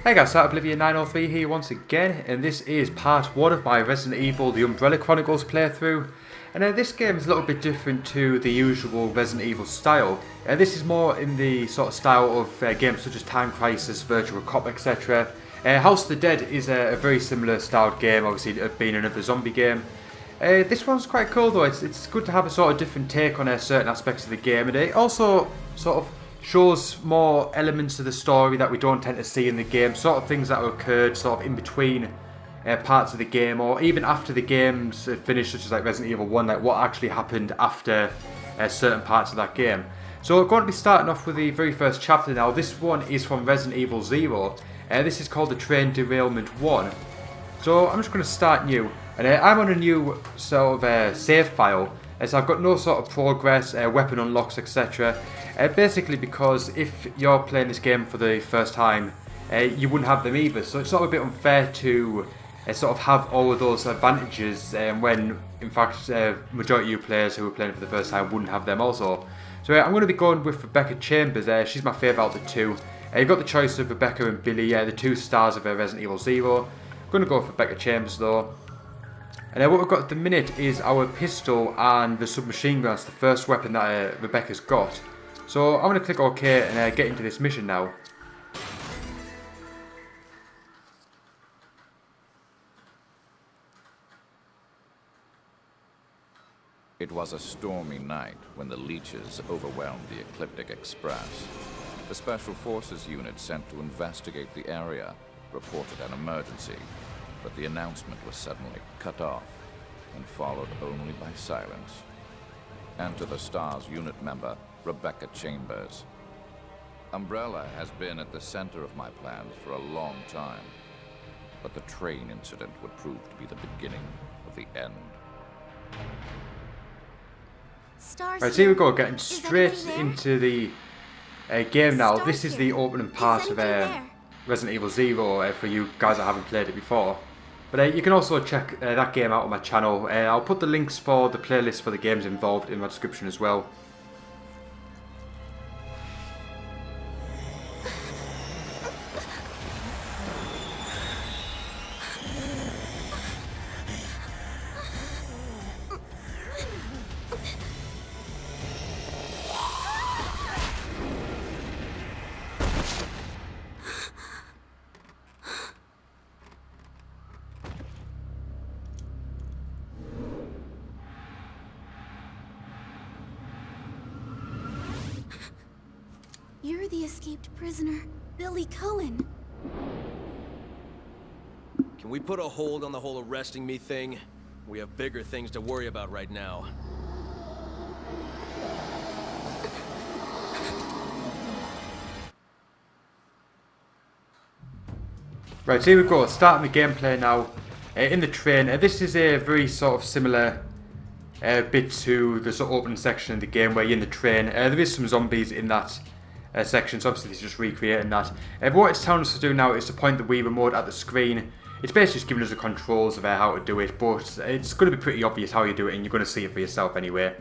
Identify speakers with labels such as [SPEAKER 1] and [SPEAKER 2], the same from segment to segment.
[SPEAKER 1] Hey guys, Oblivion903 here once again, and this is part 1 of my Resident Evil The Umbrella Chronicles playthrough. And this game is a little bit different to the usual Resident Evil style. This is more in the sort of style of games such as Time Crisis, Virtua Cop, etc. House of the Dead is a very similar styled game, obviously being another zombie game. This one's quite cool though. It's good to have a sort of different take on certain aspects of the game, and it also sort of shows more elements of the story that we don't tend to see in the game, sort of things that have occurred sort of in between parts of the game, or even after the game's finished, such as like Resident Evil 1, like what actually happened after certain parts of that game. So we're going to be starting off with the very first chapter now. This one is from Resident Evil 0. This is called the Train Derailment 1. So I'm just going to start new, and I'm on a new sort of save file, so I've got no sort of progress, weapon unlocks, etc. Basically because if you're playing this game for the first time, you wouldn't have them either, so it's sort of a bit unfair to sort of have all of those advantages when in fact majority of you players who are playing for the first time wouldn't have them also. So I'm going to be going with Rebecca Chambers. She's my favourite out of the two. You've got the choice of Rebecca and Billy, the two stars of Resident Evil 0. I'm going to go with Rebecca Chambers though. And what we've got at the minute is our pistol and the submachine gun. That's the first weapon that Rebecca's got. So I'm going to click OK and get into this mission now.
[SPEAKER 2] It was a stormy night when the leeches overwhelmed the Ecliptic Express. The Special Forces unit sent to investigate the area reported an emergency, but the announcement was suddenly cut off and followed only by silence. Enter the STARS unit member, Rebecca Chambers. Umbrella has been at the center of my plans for a long time, but the train incident would prove to be the beginning of the end.
[SPEAKER 1] Right, so here we go, getting straight into the game now. This is the opening part of Resident Evil 0 for you guys that haven't played it before. But you can also check that game out on my channel. I'll put the links for the playlist for the games involved in my description as well.
[SPEAKER 3] You're the escaped prisoner, Billy Cohen.
[SPEAKER 4] Can we put a hold on the whole arresting me thing? We have bigger things to worry about right now.
[SPEAKER 1] Right, here we go, starting the gameplay now. In the train, this is a very sort of similar bit to the sort of opening section of the game where you're in the train. There is some zombies in that section, so obviously it's just recreating that. But what it's telling us to do now is to point the Wii remote at the screen. It's basically just giving us the controls of how to do it, but it's going to be pretty obvious how you do it, and you're going to see it for yourself anyway.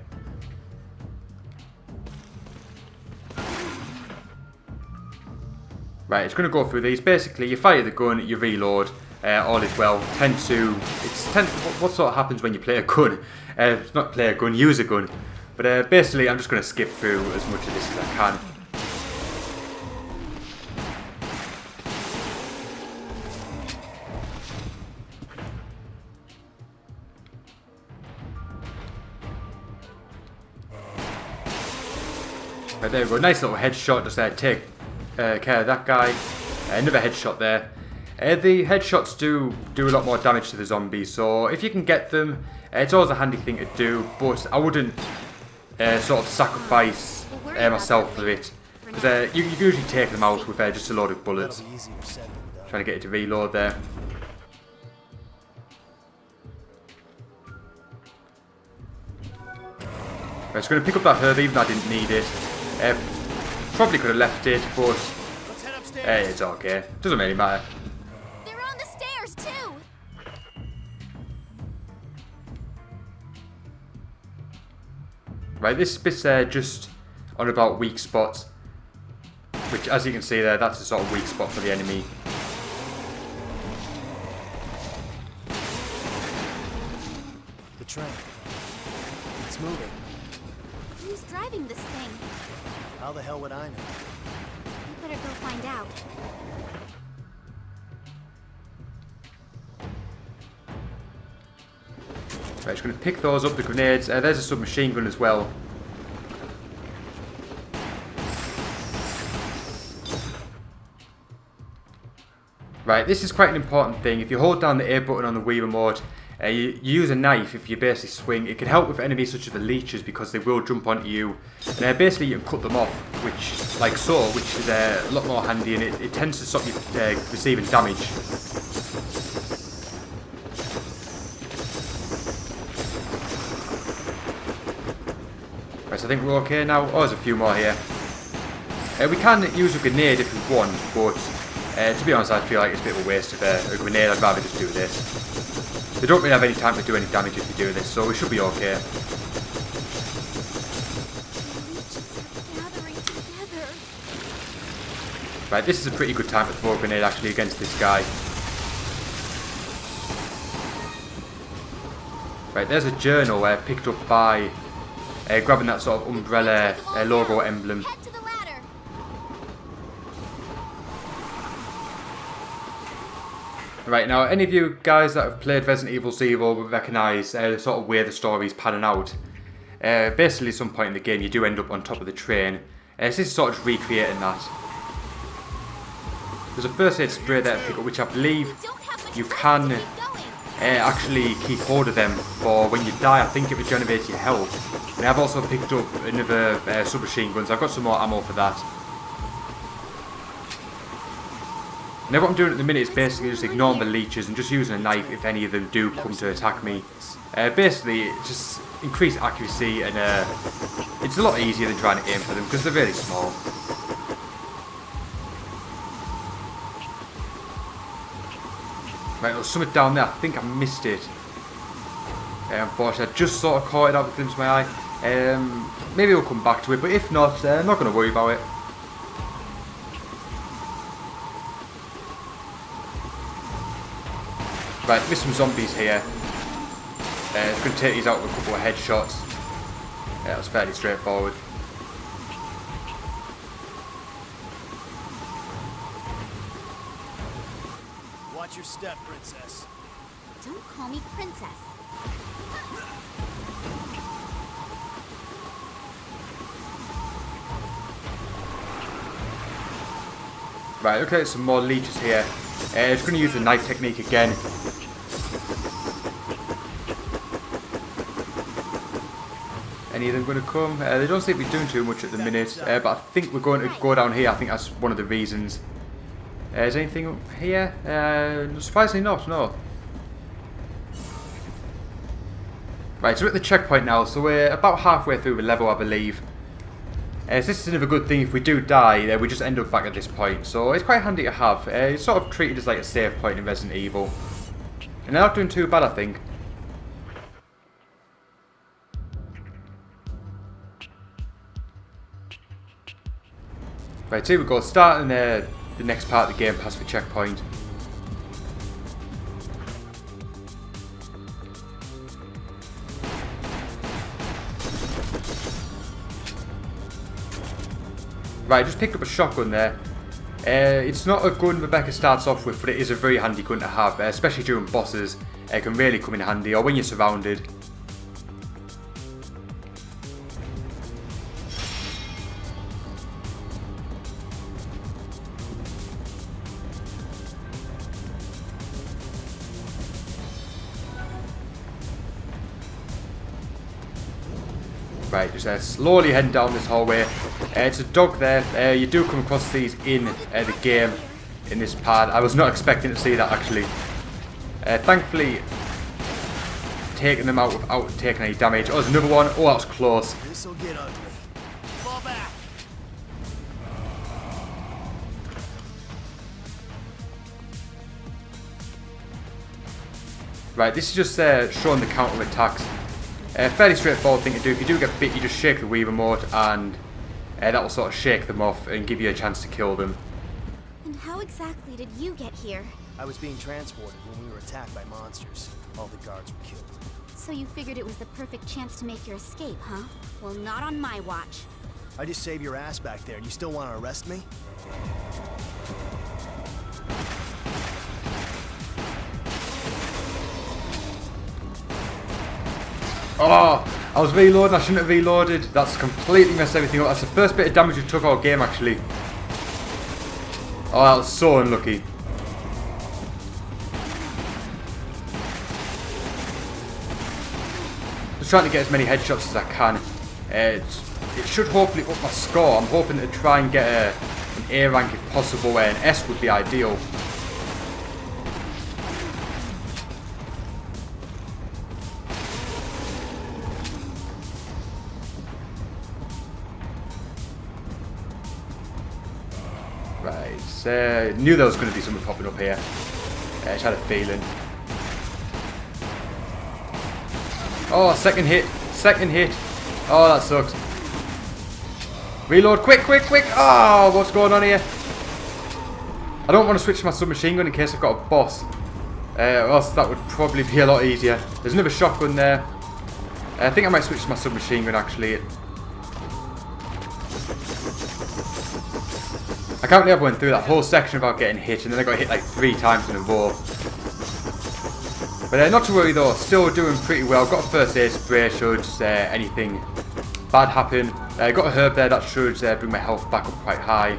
[SPEAKER 1] Right, it's going to go through these. Basically, you fire the gun, you reload, all is well. What sort of happens when you play a gun? It's not play a gun, use a gun. But basically, I'm just going to skip through as much of this as I can. Right, there we go, nice little headshot, just take care of that guy. Another headshot there. The headshots do a lot more damage to the zombies, so if you can get them, it's always a handy thing to do, but I wouldn't sort of sacrifice myself for it, because you usually take them out with just a load of bullets. Trying to get it to reload there. Right, just going to pick up that herb, even though I didn't need it. Probably could have left it, but it's okay. Doesn't really matter.
[SPEAKER 3] They're on the stairs too.
[SPEAKER 1] Right, this bit's just on about weak spots. which, as you can see there, that's a sort of weak spot for the enemy.
[SPEAKER 5] train. It's moving.
[SPEAKER 3] Who's driving this thing?
[SPEAKER 5] How the hell would I know?
[SPEAKER 3] You better go find out.
[SPEAKER 1] Right, just going to pick those up, the grenades. There's a submachine gun as well. Right, this is quite an important thing. If you hold down the A button on the Wii remote, you use a knife if you basically swing. It can help with enemies such as the leeches because they will jump onto you. And basically you can cut them off, which, like so, which is a lot more handy, and it tends to stop you receiving damage. Right, so I think we're okay now. Oh, there's a few more here. We can use a grenade if we want, but to be honest, I feel like it's a bit of a waste of a grenade. I'd rather just do this. They don't really have any time to do any damage if you do this, so we should be okay.
[SPEAKER 3] Gathering together.
[SPEAKER 1] Right, this is a pretty good time to throw a grenade actually against this guy. Right, there's a journal picked up by grabbing that sort of umbrella logo emblem.
[SPEAKER 3] Head to the ladder.
[SPEAKER 1] Right, now any of you guys that have played Resident Evil Zero will recognise the sort of way the story's panning out. Basically at some point in the game you do end up on top of the train. This is sort of recreating that. There's a first aid spray there to pick up, which I believe you can actually keep hold of them for when you die. I think it regenerates your health. And I've also picked up another submachine guns. I've got some more ammo for that. Now what I'm doing at the minute is basically just ignoring the leeches and just using a knife if any of them do come to attack me. Basically, it just increase accuracy, and it's a lot easier than trying to aim for them because they're really small. Right, there's something down there. I think I missed it. Unfortunately, I just sort of caught it out of the glimpse of my eye. Maybe we'll come back to it, but if not, I'm not going to worry about it. Right, there's some zombies here. It's going to take these out with a couple of headshots. Yeah, that's fairly straightforward.
[SPEAKER 5] Watch your step, princess.
[SPEAKER 3] Don't call me princess.
[SPEAKER 1] Right, okay, some more leeches here. Just going to use the knife technique again. Any of them going to come? They don't seem to be doing too much at the minute, but I think we're going to go down here. I think that's one of the reasons. Is anything here? Surprisingly not, no. Right, so we're at the checkpoint now, so we're about halfway through the level, I believe. So this is another good thing. If we do die, we just end up back at this point, so it's quite handy to have. It's sort of treated as like a save point in Resident Evil. And they're not doing too bad, I think. Right, here we go, starting the next part of the game past the checkpoint. Right, just picked up a shotgun there. It's not a gun Rebecca starts off with, but it is a very handy gun to have, especially during bosses. It can really come in handy, or when you're surrounded. Right, just slowly heading down this hallway. It's a dog there. You do come across these in the game, in this part. I was not expecting to see that actually. Thankfully, taking them out without taking any damage. Oh, there's another one. Oh, that was close.
[SPEAKER 5] This'll get ugly. Fall back.
[SPEAKER 1] Right, this is just showing the counter attacks. Fairly straightforward thing to do. If you do get bit, you just shake the Wii remote and that will sort of shake them off and give you a chance to kill them.
[SPEAKER 3] And how exactly did you get here?
[SPEAKER 5] I was being transported when we were attacked by monsters. All the guards were killed.
[SPEAKER 3] So you figured it was the perfect chance to make your escape, huh? Well, not on my watch.
[SPEAKER 5] I just saved your ass back there and you still want to arrest me?
[SPEAKER 1] Oh, I was reloading, I shouldn't have reloaded. That's completely messed everything up. That's the first bit of damage we took all game, actually. Oh, that was so unlucky. Just trying to get as many headshots as I can. It should hopefully up my score. I'm hoping to try and get an A rank if possible, where an S would be ideal. Right, knew there was going to be something popping up here. Just had a feeling. Oh, second hit. Oh, that sucks. Reload, quick. Oh, what's going on here? I don't want to switch to my submachine gun in case I've got a boss. Or else that would probably be a lot easier. There's another shotgun there. I think I might switch to my submachine gun, actually. I can't believe I went through that whole section about getting hit, and then I got hit like 3 times in a row. But not to worry though, still doing pretty well. Got a first aid spray should anything bad happen. Got a herb there that should bring my health back up quite high.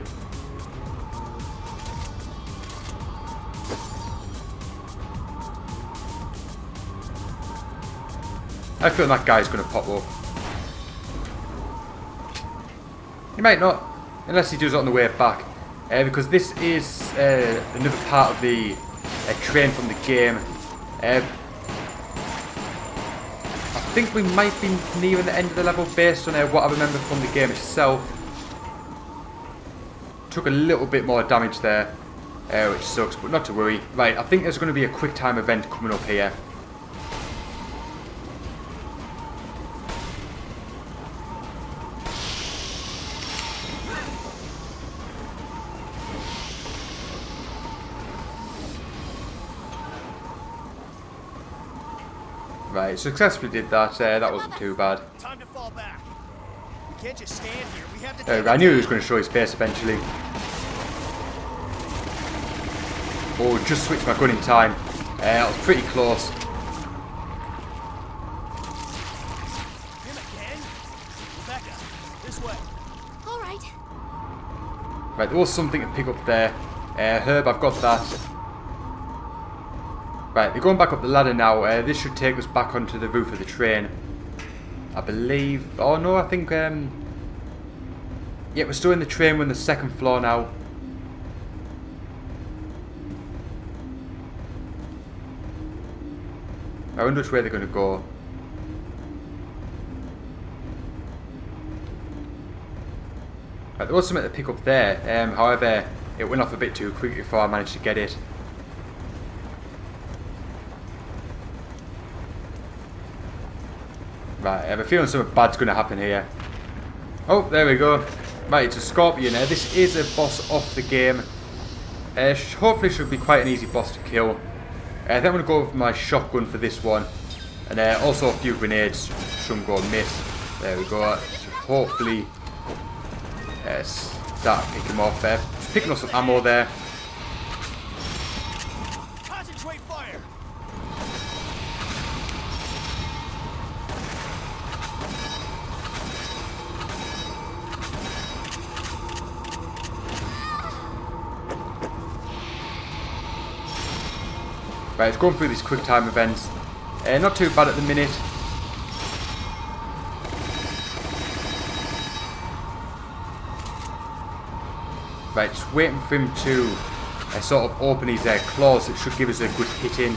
[SPEAKER 1] I feel that guy's going to pop up. He might not, unless he does it on the way back. Because this is another part of the train from the game. I think we might be nearing the end of the level based on what I remember from the game itself. Took a little bit more damage there, which sucks, but not to worry. Right, I think there's going to be a quick time event coming up here. Right, successfully did that. That wasn't too bad.
[SPEAKER 5] Time to fall back. We can't just stand here. We have to
[SPEAKER 1] I knew he was going to show his face eventually. Oh, just switched my gun in time. That was pretty close.
[SPEAKER 5] Him again? Rebecca, this way.
[SPEAKER 3] All right.
[SPEAKER 1] Right, there was something to pick up there. Herb, I've got that. Right, we're going back up the ladder now. This should take us back onto the roof of the train, I believe. Oh no, I think yeah, we're still in the train. We're on the 2nd floor now. I wonder which way they're going to go. Right, there was something to pick up there. However, it went off a bit too quick before I managed to get it. Right, I have a feeling something bad's going to happen here. Oh, there we go. Right, it's a scorpion there. This is a boss off the game. Hopefully should be quite an easy boss to kill. I think I'm going to go with my shotgun for this one. And also a few grenades shouldn't go miss. There we go. Should hopefully start picking him off there. Just picking up some ammo there.
[SPEAKER 5] Concentrate fire.
[SPEAKER 1] Right, it's going through these quick time events. Not too bad at the minute. Right, just waiting for him to sort of open his claws. It should give us a good hit in.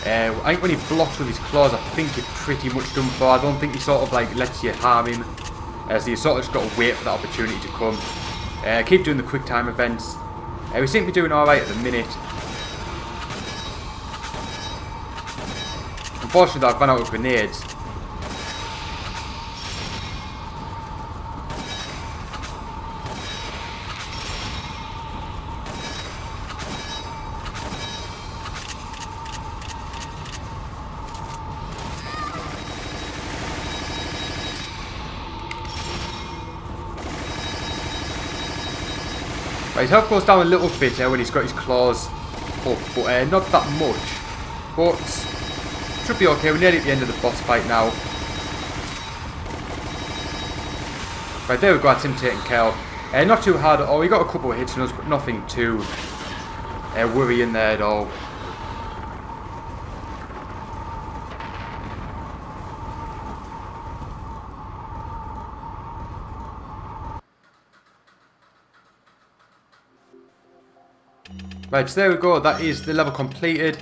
[SPEAKER 1] I think when he blocks with his claws, I think you're pretty much done for. I don't think he sort of like lets you harm him. So you sort of just got to wait for that opportunity to come. Keep doing the quick time events. We seem to be doing alright at the minute. Unfortunately, I've run out of grenades. Right, his health goes down a little bit when he's got his claws up, but not that much. But should be okay. We're nearly at the end of the boss fight now. Right, there we go. That's him taken care of. Not too hard at all. We got a couple of hits on us, but nothing too worrying there at all. Right, so there we go. That is the level completed.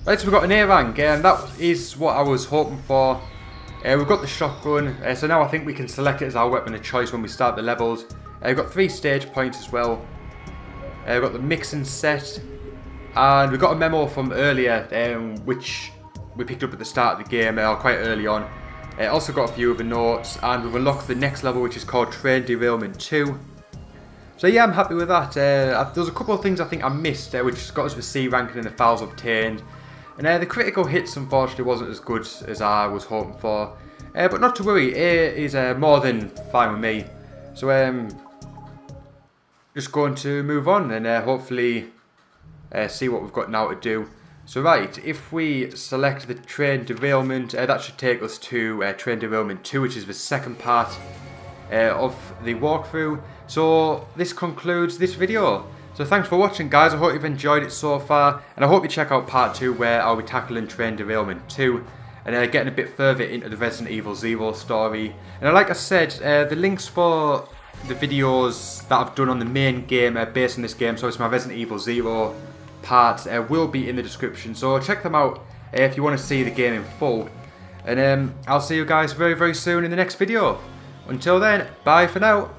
[SPEAKER 1] Right, so we've got an A rank, and that is what I was hoping for. We've got the shotgun, so now I think we can select it as our weapon of choice when we start the levels. We've got 3 stage points as well. We've got the mixing set, and we've got a memo from earlier, which we picked up at the start of the game, quite early on. Also got a few other notes, and we've unlocked the next level, which is called Train Derailment 2. So yeah, I'm happy with that. There's a couple of things I think I missed, which got us the C ranking and the files obtained. And the critical hits, unfortunately, wasn't as good as I was hoping for. But not to worry, A is more than fine with me. So just going to move on and hopefully see what we've got now to do. So right, if we select the Train Derailment, that should take us to Train Derailment 2, which is the second part of the walkthrough. So this concludes this video. So thanks for watching, guys. I hope you've enjoyed it so far, and I hope you check out part 2 where I'll be tackling Train Derailment 2 and getting a bit further into the Resident Evil 0 story. And like I said, the links for the videos that I've done on the main game based on this game, so it's my Resident Evil 0 parts, will be in the description, so check them out if you want to see the game in full. And I'll see you guys very, very soon in the next video. Until then, bye for now.